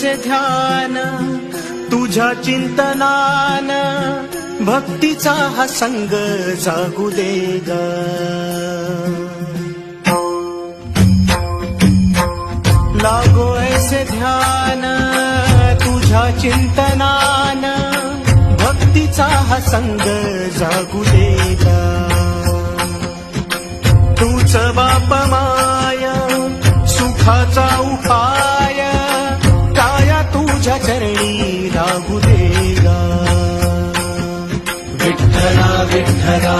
ऐसे ध्यान तुझ्या चिंतनान भक्तीचा हा संग जागू दे ग. लागो ऐसे ध्यान तुझ्या चिंतनान भक्तीचा हा संग जागू दे ग. तूच बाप माया सुखाचा उपाय काया तुझ्या चरणी लागू दे ग. विठ्ठला विठ्ठला